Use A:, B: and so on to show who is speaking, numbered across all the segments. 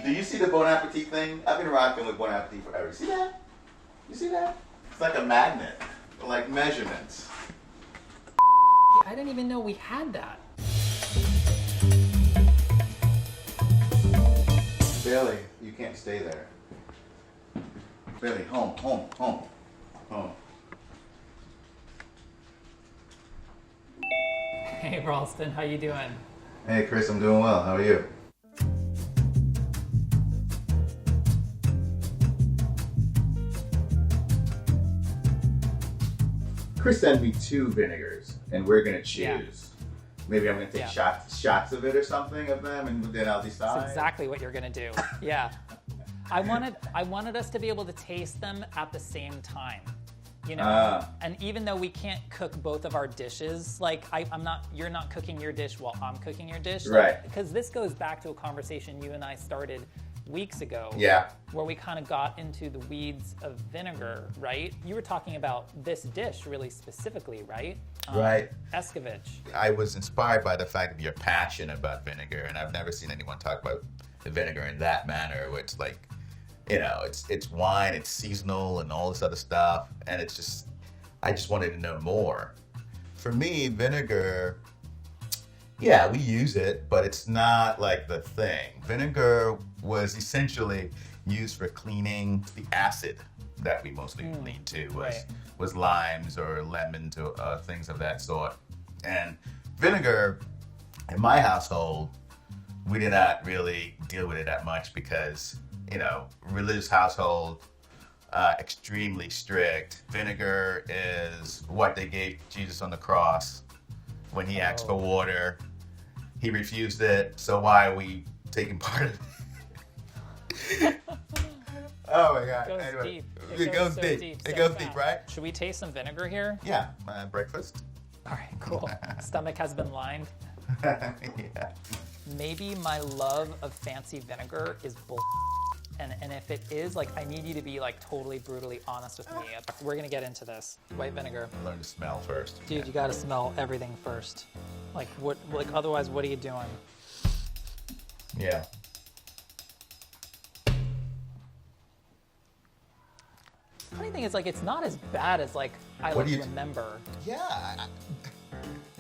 A: Do you see the Bon Appetit thing? I've been rocking with Bon Appetit forever. See that? You see that? It's like a magnet, like measurements.
B: I didn't even know we had that.
A: Bailey, you can't stay there. Bailey, home.
B: Hey, Rawlston, how you doing?
A: Hey, Chris, I'm doing well. How are you? Chris sent me 2 vinegars, and we're gonna choose.
B: Yeah.
A: Maybe I'm gonna take shots of it or something of them, and then I'll decide.
B: That's exactly what you're gonna do. Yeah. I wanted us to be able to taste them at the same time. You know, and even though we can't cook both of our dishes, like you're not cooking your dish while I'm cooking your dish,
A: right?
B: Because this goes back to a conversation you and I started weeks ago,
A: yeah,
B: where we kind of got into the weeds of vinegar, right? You were talking about this dish really specifically, right?
A: Right.
B: Escovitch.
C: I was inspired by the fact of your passion about vinegar, and I've never seen anyone talk about the vinegar in that manner, where it's like, you know, it's wine, it's seasonal, and all this other stuff, and it's just, I just wanted to know more. For me, vinegar, yeah, we use it, but it's not like the thing. Vinegar was essentially used for cleaning the acid that we mostly lean to, was limes or lemons or things of that sort. And vinegar, in my household, we did not really deal with it that much because, you know, religious household, extremely strict. Vinegar is what they gave Jesus on the cross when he asked for water. He refused it, so why are we taking part of it? Oh my God.
B: It goes
C: Anyway,
B: deep.
C: It goes
B: so
C: deep.
B: deep.
C: It
B: so
C: goes
B: fast.
C: deep, right?
B: Should we taste some vinegar here?
C: Yeah, breakfast.
B: All right, cool. Stomach has been lined.
C: Yeah.
B: Maybe my love of fancy vinegar is bull. And if it is, like, I need you to be like totally brutally honest with me. We're gonna get into this. White vinegar.
C: Learn to smell first.
B: Dude, you gotta smell everything first. Like what? Like otherwise, what are you doing?
C: Yeah.
B: Funny thing is, like, it's not as bad as like I
C: What
B: like
C: do you-
B: remember.
C: Yeah.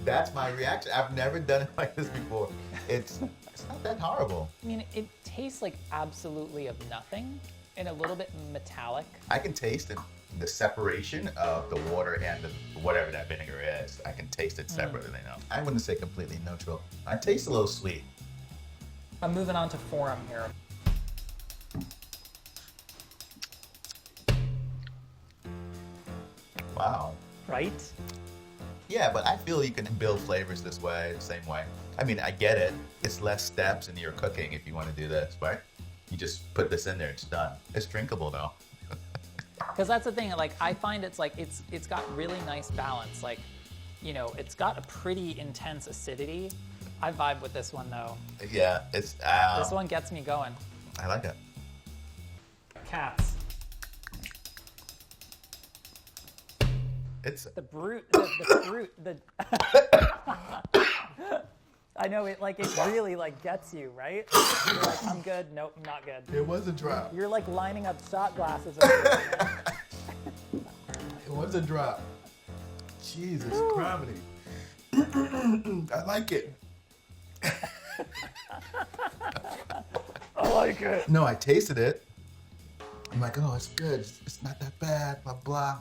C: That's my reaction. I've never done it like this before. It's not that horrible.
B: I mean, it tastes like absolutely of nothing, and a little bit metallic.
C: I can taste the separation of the water and whatever that vinegar is. I can taste it separately now. I wouldn't say completely neutral. I taste a little sweet.
B: I'm moving on to forum here.
C: Wow.
B: Right?
C: Yeah, but I feel you can build flavors this way, the same way. I mean, I get it. It's less steps in your cooking if you want to do this, right? You just put this in there, it's done. It's drinkable though.
B: Because that's the thing, like, I find it's like, it's got really nice balance. Like, you know, it's got a pretty intense acidity. I vibe with this one though.
C: Yeah, it's,
B: This one gets me going.
C: I like it.
B: Cats.
C: It's,
B: The fruit, I know it, like, it really, like, gets you, right? You're like, I'm good, nope, I'm not good.
C: it was a drop.
B: You're like lining up shot glasses over there, man.
C: It was a drop. Jesus, gravity. I like it.
B: I like it.
C: No, I tasted it. I'm like, oh, it's good. It's not that bad, blah, blah.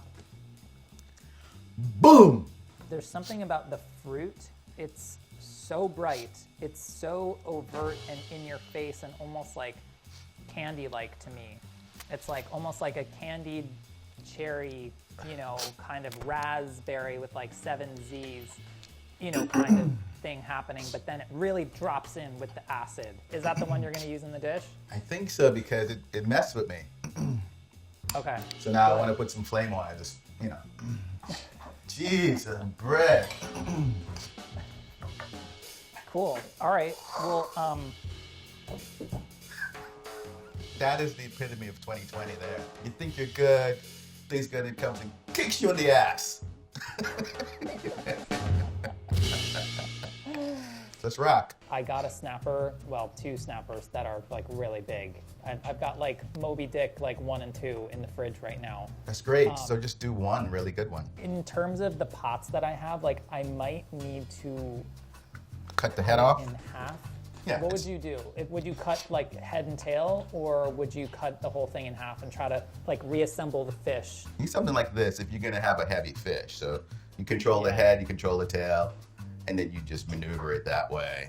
C: Boom!
B: There's something about the fruit. It's so bright. It's so overt and in your face and almost like candy-like to me. It's like almost like a candied cherry, you know, kind of raspberry with like 7 Z's, you know, kind of thing happening, but then it really drops in with the acid. Is that the one you're gonna use in the dish?
C: I think so because it messed with me.
B: Okay.
C: So now I want to put some flame on it. Just, you know. Jesus, bread.
B: Cool. All right. Well,
C: That is the epitome of 2020 there. You think you're good, things good, it comes and kicks you in the ass. Let's rock.
B: I got a snapper, well, 2 snappers that are like really big. I've got like Moby Dick like 1 and 2 in the fridge right now.
C: That's great. So just do one really good one.
B: In terms of the pots that I have, like I might need to
C: Cut the head off.
B: in half.
C: Yeah,
B: What would you do? Would you cut like head and tail, or would you cut the whole thing in half and try to like reassemble the fish?
C: Use something like this if you're gonna have a heavy fish. So you control the head, you control the tail, and then you just maneuver it that way.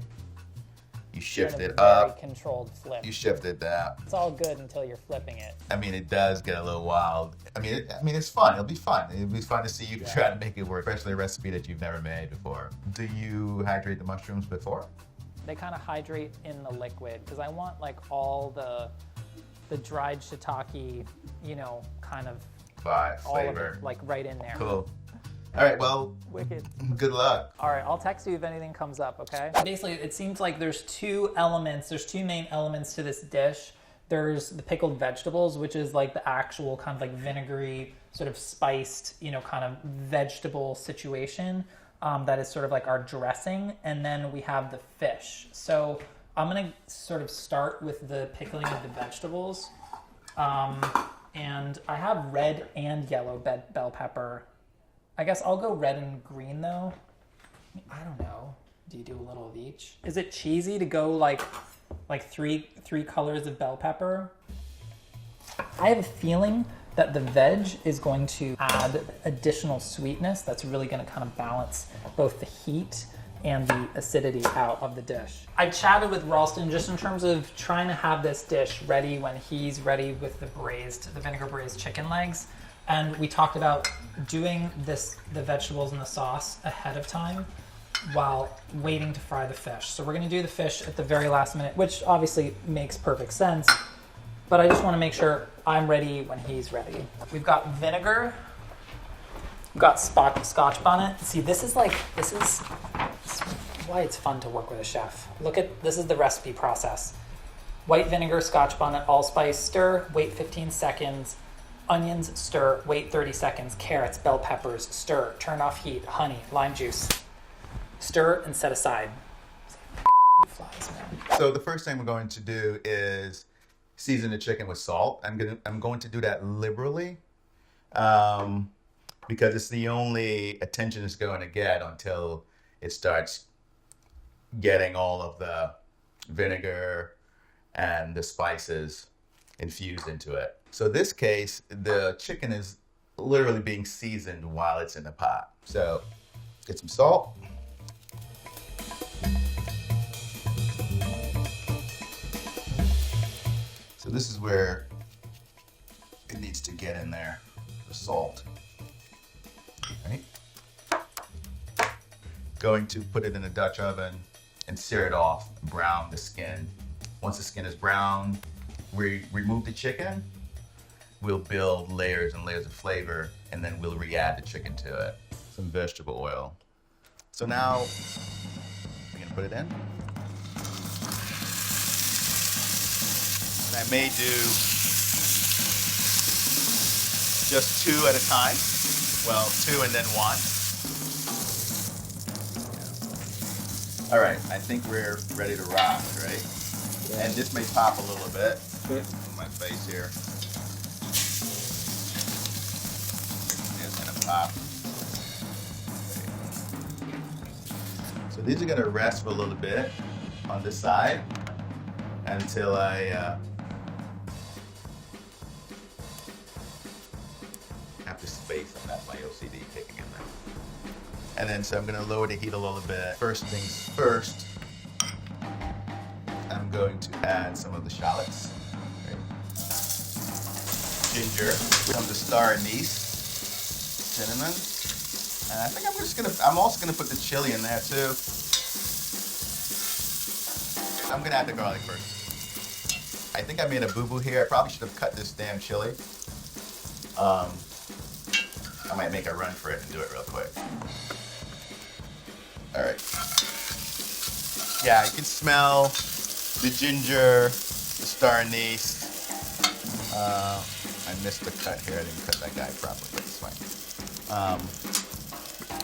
C: You shift
B: Kind of
C: it
B: a very
C: up.
B: controlled flip.
C: You shift it down.
B: It's all good until you're flipping it.
C: I mean, it does get a little wild. I mean, it's fun. It'll be fun. It'll be fun to see you try to make it work, especially a recipe that you've never made before. Do you hydrate the mushrooms before?
B: They kind of hydrate in the liquid because I want like all the dried shiitake, you know, kind of
C: By
B: all of
C: flavor.
B: it like right in there.
C: Cool. All right, well,
B: Wicked.
C: good luck.
B: All right, I'll text you if anything comes up, okay? Basically, it seems like there's 2 main elements to this dish. There's the pickled vegetables, which is like the actual kind of like vinegary, sort of spiced, you know, kind of vegetable situation. That is sort of like our dressing, and then we have the fish. So I'm gonna sort of start with the pickling of the vegetables. And I have red and yellow bell pepper. I guess I'll go red and green though. I don't know. Do you do a little of each? Is it cheesy to go like three colors of bell pepper? I have a feeling that the veg is going to add additional sweetness that's really going to kind of balance both the heat and the acidity out of the dish. I chatted with Rawlston just in terms of trying to have this dish ready when he's ready with the vinegar braised chicken legs. And we talked about doing the vegetables and the sauce ahead of time while waiting to fry the fish. So we're gonna do the fish at the very last minute, which obviously makes perfect sense. But I just want to make sure I'm ready when he's ready. We've got vinegar. We've got Scotch bonnet. See, this is why it's fun to work with a chef. This is the recipe process. White vinegar, Scotch bonnet, allspice, stir, wait 15 seconds. Onions, stir, wait 30 seconds. Carrots, bell peppers, stir, turn off heat. Honey, lime juice. Stir and set aside. Flies, man.
C: So the first thing we're going to do is season the chicken with salt. I'm going to do that liberally, because it's the only attention it's going to get until it starts getting all of the vinegar and the spices infused into it. So in this case, the chicken is literally being seasoned while it's in the pot. So get some salt. So this is where it needs to get in there, the salt. Right? Going to put it in a Dutch oven and sear it off, brown the skin. Once the skin is brown, we remove the chicken. We'll build layers and layers of flavor, and then we'll re-add the chicken to it. Some vegetable oil. So now we're gonna put it in. I may do just 2 at a time. Well, 2 and then 1. All right, I think we're ready to rock, right? Yeah. And this may pop a little bit on my face here. It's gonna pop. So these are gonna rest for a little bit on this side until I have to space them. That's my OCD kicking in there. And then, so I'm gonna lower the heat a little bit. First things first, I'm going to add some of the shallots. Right. Ginger, some of the star anise, cinnamon. And I think I'm also gonna put the chili in there too. I'm gonna add the garlic first. I think I made a boo-boo here. I probably should have cut this damn chili. I might make a run for it and do it real quick. All right. Yeah, you can smell the ginger, the star anise. I missed the cut here. I didn't cut that guy properly, but it's fine.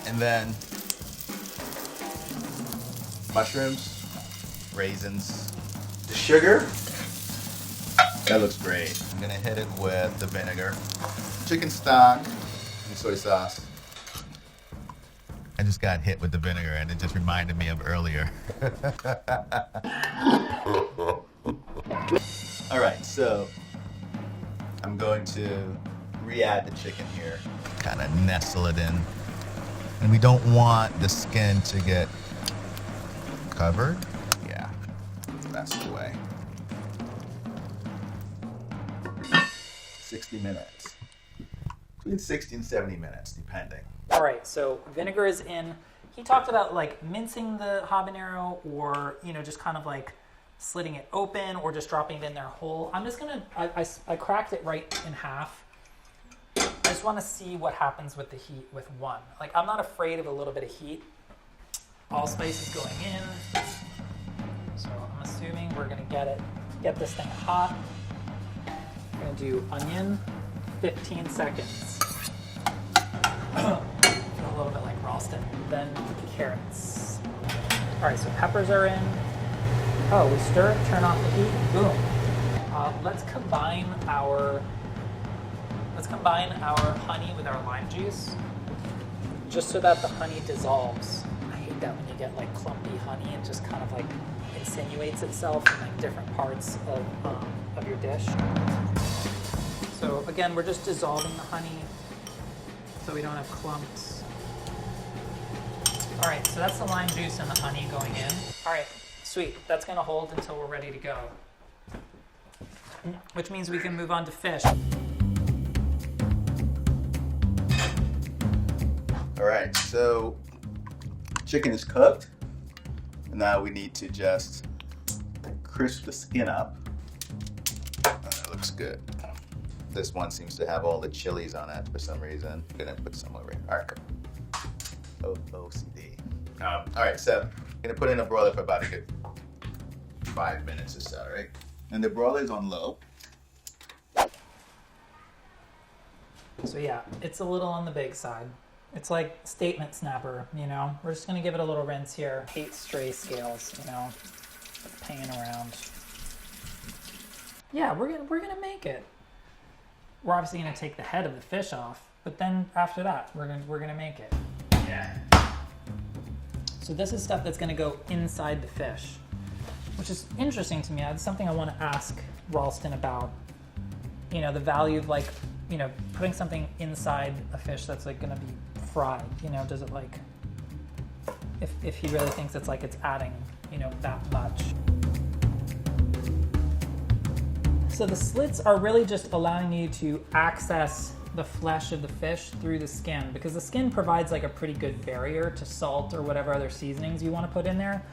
C: And then mushrooms, raisins, the sugar. That looks great. I'm gonna hit it with the vinegar, chicken stock, and soy sauce. I just got hit with the vinegar and it just reminded me of earlier. All right, so I'm going to re-add the chicken here, kind of nestle it in. And we don't want the skin to get covered. Yeah, that's the way. 60 minutes. Between 60 and 70 minutes, depending.
B: All right, so vinegar is in. He talked about like mincing the habanero, or just kind of like slitting it open, or just dropping it in there whole. I'm just gonna. I cracked it right in half. I just want to see what happens with the heat with one. Like, I'm not afraid of a little bit of heat. Allspice is going in, so I'm assuming we're gonna get this thing hot. We're gonna do onion, 15 seconds. A little bit like Rawlston. Then carrots. All right, so peppers are in. Oh, we stir it, turn off the heat, boom. Let's combine our honey with our lime juice, just so that the honey dissolves. I hate that when you get like clumpy honey and just kind of like insinuates itself in like different parts of your dish. So again, we're just dissolving the honey so we don't have clumps. All right, so that's the lime juice and the honey going in. All right, sweet. That's gonna hold until we're ready to go, which means we can move on to fish.
C: All right, so chicken is cooked. Now we need to just crisp the skin up. That looks good. This one seems to have all the chilies on it for some reason. I'm gonna put some over here. All right. OCD. All right, so I'm gonna put in a broiler for about a good 5 minutes or so, right? And the broiler is on low.
B: So yeah, it's a little on the big side. It's like statement snapper, We're just gonna give it a little rinse here. Hate stray scales, paying around. Yeah, we're gonna make it. We're obviously gonna take the head of the fish off, but then after that, we're gonna make it.
C: Yeah.
B: So this is stuff that's gonna go inside the fish, which is interesting to me. It's something I want to ask Rawlston about. The value of like, putting something inside a fish that's like gonna be fried. Does it like, if he really thinks it's like it's adding, that much. So the slits are really just allowing you to access the flesh of the fish through the skin, because the skin provides like a pretty good barrier to salt or whatever other seasonings you want to put in there.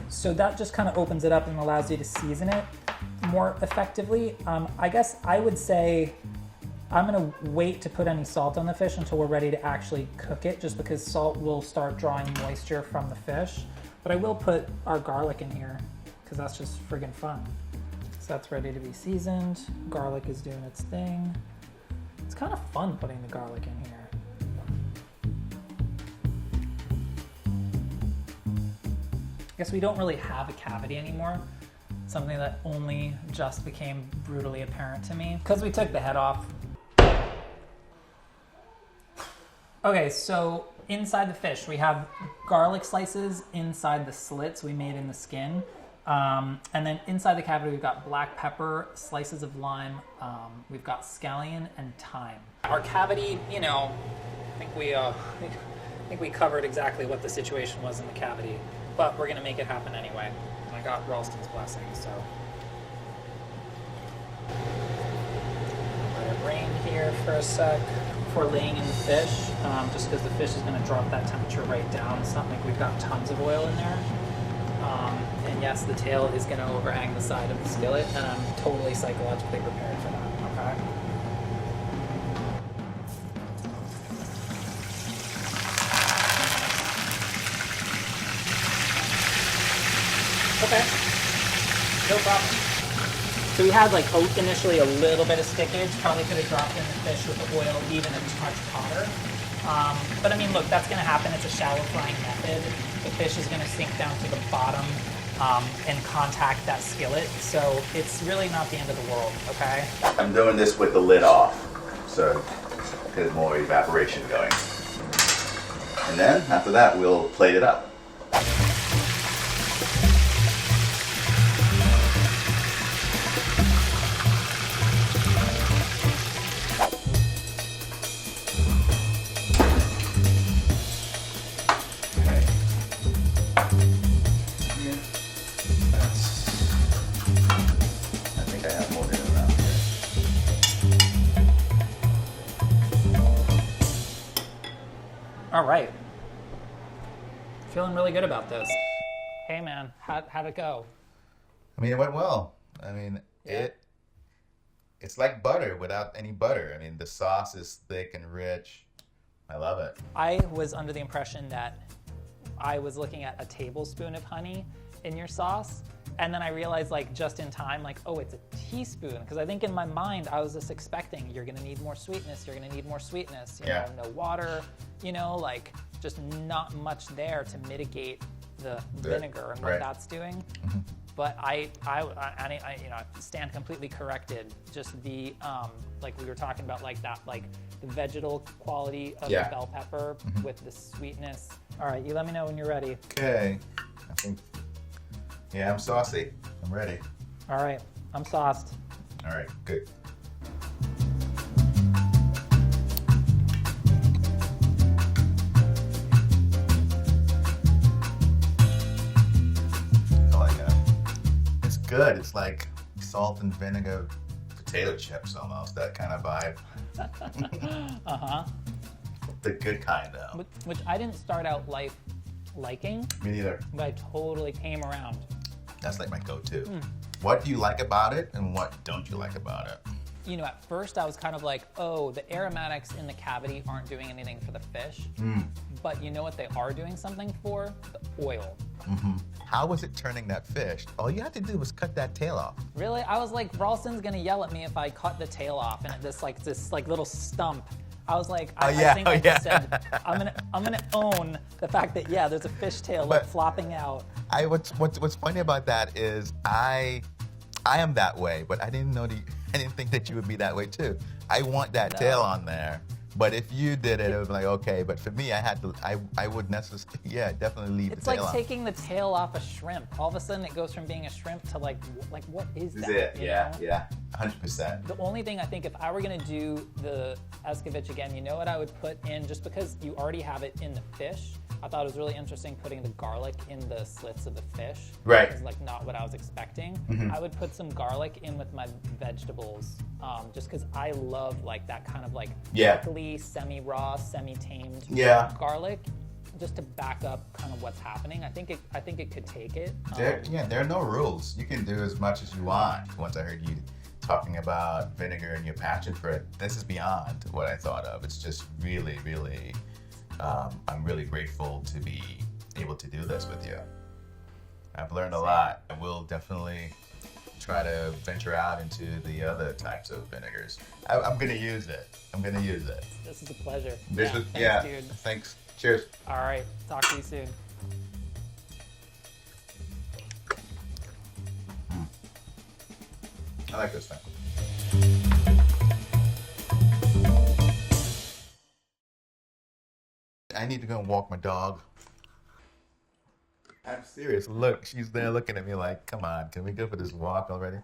B: So that just kind of opens it up and allows you to season it more effectively. I guess I would say I'm gonna wait to put any salt on the fish until we're ready to actually cook it, just because salt will start drawing moisture from the fish. But I will put our garlic in here, because that's just friggin' fun. So that's ready to be seasoned. Garlic is doing its thing. It's kind of fun putting the garlic in here. I guess we don't really have a cavity anymore. Something that only just became brutally apparent to me because we took the head off. Okay, so inside the fish, we have garlic slices inside the slits we made in the skin. And then inside the cavity, we've got black pepper, slices of lime, we've got scallion and thyme. Our cavity, I think we covered exactly what the situation was in the cavity, but we're gonna make it happen anyway. I got Rawlston's blessing, so. Let it rain here for a sec before laying in the fish, just because the fish is gonna drop that temperature right down. It's not like we've got tons of oil in there. And yes, the tail is going to overhang the side of the skillet, and I'm totally psychologically prepared for that, okay?
D: Okay. No problem.
B: So we had like initially a little bit of stickage, probably could have dropped in the fish with the oil even a touch hotter. But I mean, look, that's going to happen. It's a shallow frying method. The fish is going to sink down to the bottom and contact that skillet. So it's really not the end of the world, okay?
A: I'm doing this with the lid off, so there's more evaporation going. And then, after that, we'll plate it up.
B: All right. Feeling really good about this. Hey, man, how'd it go?
C: I mean, it went well. I mean,
B: Yeah.
C: it's like butter without any butter. I mean, the sauce is thick and rich. I love it.
B: I was under the impression that I was looking at a tablespoon of honey in your sauce, and then I realized, like, just in time, like, oh, it's a teaspoon. Because I think in my mind, I was just expecting you're gonna need more sweetness, you
C: Yeah.
B: know, no water, you know, like, just not much there to mitigate the vinegar and what
C: right.
B: that's doing. But I you know, stand completely corrected. Just the like we were talking about, like that, like the vegetal quality of
C: Yeah.
B: the bell pepper with the sweetness. All right, you let me know when you're ready.
C: Okay. I think, yeah, I'm saucy. I'm ready.
B: All right, I'm sauced.
C: All right, good. I like it. It's good. It's like salt and vinegar potato chips almost, that kind of vibe. The good kind though.
B: Which I didn't start out life liking,
C: Me neither.
B: but I totally came around.
C: That's like my go-to. What do you like about it and what don't you like about it?
B: You know, at first I was kind of like, oh, the aromatics in the cavity aren't doing anything for the fish. But you know what they are doing something for? The oil.
C: How was it turning that fish? All you had to do was cut that tail off.
B: Really? I was like, Rawlston's gonna yell at me if I cut the tail off and this little stump. I was like, I think I just said, I'm gonna own the fact that, yeah, there's a fish tail like
C: But-
B: flopping out.
C: What's funny about that is I am that way, but I didn't think that you would be that way too. I want that tail on there. But if you did it, it would be like, okay. But for me, I would necessarily, yeah, definitely leave
B: It's
C: the tail
B: like
C: on.
B: taking the tail off a shrimp. All of a sudden it goes from being a shrimp to like what is
A: This
B: that?
A: is it,
B: you
A: yeah,
B: know?
A: yeah.
C: 100%.
B: The only thing I think, if I were gonna do the Escovitch again, you know what I would put in, just because you already have it in the fish, I thought it was really interesting putting the garlic in the slits of the fish.
C: Right.
B: It's like not what I was expecting. I would put some garlic in with my vegetables, just because I love like that kind of like
C: Yeah.
B: prickly, semi-raw, semi-tamed
C: Yeah.
B: garlic, just to back up kind of what's happening. I think it could take it.
C: There are no rules. You can do as much as you want. Once I heard you talking about vinegar and your passion for it, this is beyond what I thought of. It's just really, really, I'm really grateful to be able to do this with you. I've learned a lot. I will definitely try to venture out into the other types of vinegars. I'm going to use it.
B: This is a pleasure.
C: Thanks,
B: Dude.
C: Thanks. Cheers.
B: All right. Talk to you soon.
C: I like this thing. I need to go and walk my dog. I'm serious. Look, she's there looking at me like, come on, can we go for this walk already?